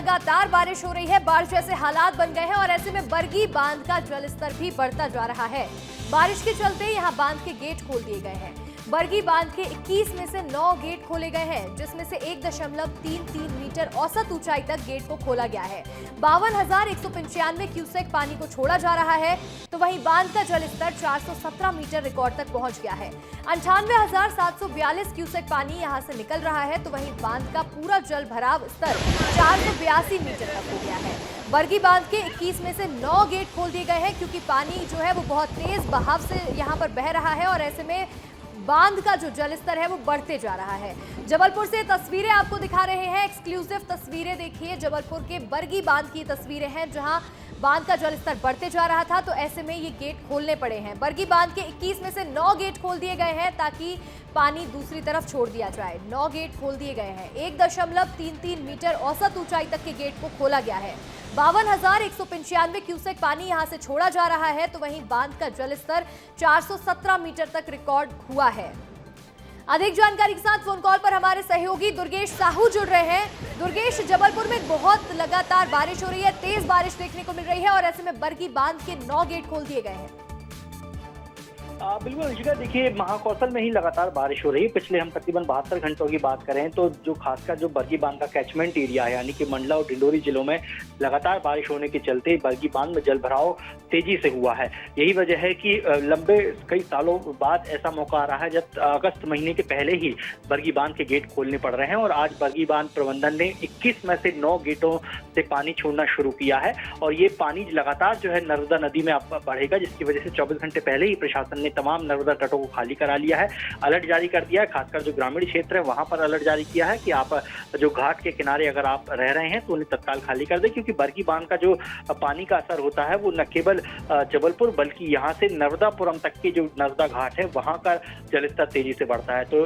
लगातार बारिश हो रही है, बाढ़ जैसे हालात बन गए हैं और ऐसे में बरगी बांध का जलस्तर भी बढ़ता जा रहा है। बारिश के चलते यहां बांध के गेट खोल दिए गए हैं। बरगी बांध के 21 में से 9 गेट खोले गए हैं, जिसमें से 1.33 मीटर औसत ऊंचाई तक गेट को खोला गया है। 52,195 क्यूसेक पानी को छोड़ा जा रहा है, तो वहीं बांध का जलस्तर 417 मीटर रिकॉर्ड तक पहुंच गया है। 98,742 क्यूसेक पानी यहां से निकल रहा है, तो वहीं बांध का पूरा जल भराव स्तर 482 मीटर तक हो गया है। बरगी बांध के 21 में से 9 गेट खोल दिए गए हैं, क्योंकि पानी जो है वो बहुत तेज बहाव से यहां पर बह रहा है और ऐसे में बांध का जो जलस्तर है वो बढ़ते जा रहा है। जबलपुर से तस्वीरें आपको दिखा रहे हैं, एक्सक्लूसिव तस्वीरें देखिए। जबलपुर के बरगी बांध की तस्वीरें हैं, जहां बांध का जलस्तर बढ़ते जा रहा था, तो ऐसे में ये गेट खोलने पड़े हैं। बरगी बांध के 21 में से 9 गेट खोल दिए गए हैं ताकि पानी दूसरी तरफ छोड़ दिया जाए। 9 गेट खोल दिए गए हैं। 1.33 मीटर औसत ऊंचाई तक के गेट को खोला गया है। 52,195 क्यूसेक पानी यहां से छोड़ा जा रहा है, तो वहीं बांध का जलस्तर 417 मीटर तक रिकॉर्ड हुआ है। अधिक जानकारी के साथ फोन कॉल पर हमारे सहयोगी दुर्गेश साहू जुड़ रहे हैं। दुर्गेश, जबलपुर में बहुत लगातार बारिश हो रही है, तेज बारिश देखने को मिल रही है और ऐसे में बरगी बांध के 9 गेट खोल दिए गए हैं। बिल्कुल ऋषिका, देखिए महाकौशल में ही लगातार बारिश हो रही है। पिछले हम तकरीबन 72 घंटों की बात करें तो जो खासकर जो बरगी बांध का कैचमेंट एरिया है, यानी कि मंडला और डिंडोरी जिलों में लगातार बारिश होने के चलते बरगी बांध में जल भराव तेजी से हुआ है। यही वजह है कि लंबे कई सालों बाद ऐसा मौका आ रहा है जब अगस्त महीने के पहले ही बरगी बांध के गेट खोलने पड़ रहे हैं और आज बरगी बांध प्रबंधन ने 21 में से 9 गेटों से पानी छोड़ना शुरू किया है और ये पानी लगातार जो है नर्मदा नदी में बढ़ेगा, जिसकी वजह से 24 घंटे पहले ही प्रशासन ने तमाम नर्मदा तटों को खाली करा लिया है, अलर्ट जारी कर दिया है। खासकर जो ग्रामीण क्षेत्र है वहां पर अलर्ट जारी किया है कि आप जो घाट के किनारे अगर आप रह रहे हैं तो उन्हें तत्काल खाली कर दें, क्योंकि बरगी बांध का जो पानी का असर होता है वो न केवल जबलपुर बल्कि यहाँ से नर्मदापुरम तक के जो नर्मदा घाट है वहां का जलस्तर तेजी से बढ़ता है। तो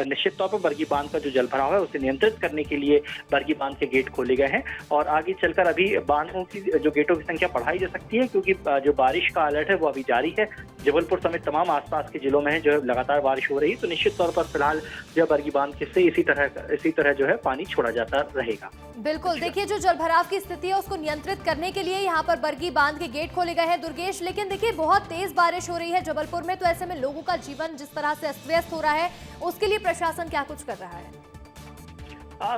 निश्चित तौर पर बरगी बांध का जो जलभराव है उसे नियंत्रित करने के लिए बरगी बांध के गेट खोले गए हैं और आगे चलकर अभी बांधों की जो गेटों की संख्या बढ़ाई जा सकती है, क्योंकि जो बारिश का अलर्ट है वो अभी जारी है। जबलपुर समेत तमाम आसपास के जिलों में जो है लगातार बारिश हो रही है, तो निश्चित तौर पर फिलहाल जो बरगी बांध से इसी तरह जो है पानी छोड़ा जाता रहेगा। बिल्कुल, देखिए जो जलभराव की स्थिति है उसको नियंत्रित करने के लिए यहाँ पर बरगी बांध के गेट खोले गए हैं दुर्गेश। लेकिन देखिए बहुत तेज बारिश हो रही है जबलपुर में, तो ऐसे में लोगों का जीवन जिस तरह से अस्त व्यस्त हो रहा है उसके लिए प्रशासन क्या कुछ कर रहा है?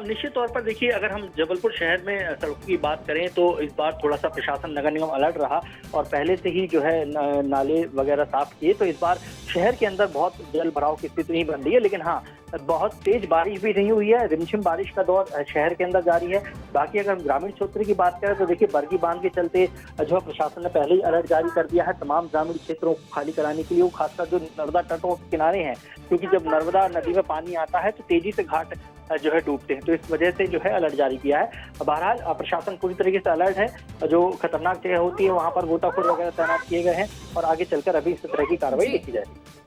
निश्चित तौर पर देखिए, अगर हम जबलपुर शहर में सड़कों की बात करें तो इस बार थोड़ा सा प्रशासन नगर निगम अलर्ट रहा और पहले से ही जो है नाले वगैरह साफ किए, तो इस बार शहर के अंदर बहुत जल भराव की स्थिति नहीं बन रही है। लेकिन हाँ, बहुत तेज बारिश भी नहीं हुई है, रिमझिम बारिश का दौर शहर के अंदर जारी है। बाकी अगर हम ग्रामीण क्षेत्र की बात करें तो देखिए बरगी बांध के चलते जो प्रशासन ने पहले ही अलर्ट जारी कर दिया है तमाम ग्रामीण क्षेत्रों को खाली कराने के लिए, वो खासकर जो नर्मदा तटों के किनारे हैं, क्योंकि जब नर्मदा नदी में पानी आता है तो तेजी से घाट जो है डूबते हैं, तो इस वजह से जो है अलर्ट जारी किया है। बहरहाल प्रशासन पूरी तरीके से अलर्ट है, जो खतरनाक जगह होती है वहां पर गोताखोर वगैरह तैनात किए गए हैं और आगे चलकर अभी इस तरह की कार्रवाई देखी जाएगी।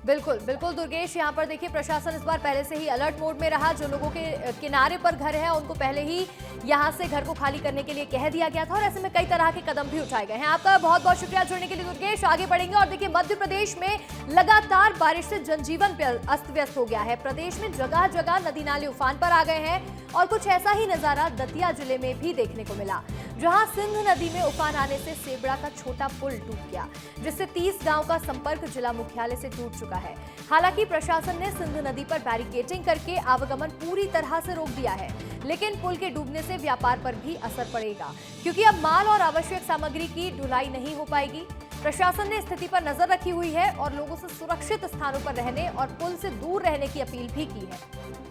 बिल्कुल बिल्कुल दुर्गेश, यहाँ पर देखिए प्रशासन इस बार पहले से ही अलर्ट मोड में रहा। जो लोगों के किनारे पर घर है उनको पहले ही यहाँ से घर को खाली करने के लिए कह दिया गया था और ऐसे में कई तरह के कदम भी उठाए गए हैं। आपका बहुत बहुत शुक्रिया जुड़ने के लिए दुर्गेश। आगे बढ़ेंगे और देखिए मध्य प्रदेश में लगातार बारिश से जनजीवन अस्त व्यस्त हो गया है। प्रदेश में जगह जगह नदी नाले उफान पर आ गए हैं और कुछ ऐसा ही नजारा दतिया जिले में भी देखने को मिला, जहां सिंध नदी में उफान आने से सेबड़ा का छोटा पुल टूट गया, जिससे 30 गांव का संपर्क जिला मुख्यालय से टूट चुका है। हालांकि प्रशासन ने सिंध नदी पर बैरिकेडिंग करके आवागमन पूरी तरह से रोक दिया है, लेकिन पुल के डूबने से व्यापार पर भी असर पड़ेगा, क्योंकि अब माल और आवश्यक सामग्री की ढुलाई नहीं हो पाएगी। प्रशासन ने स्थिति पर नजर रखी हुई है और लोगों से सुरक्षित स्थानों पर रहने और पुल से दूर रहने की अपील भी की है।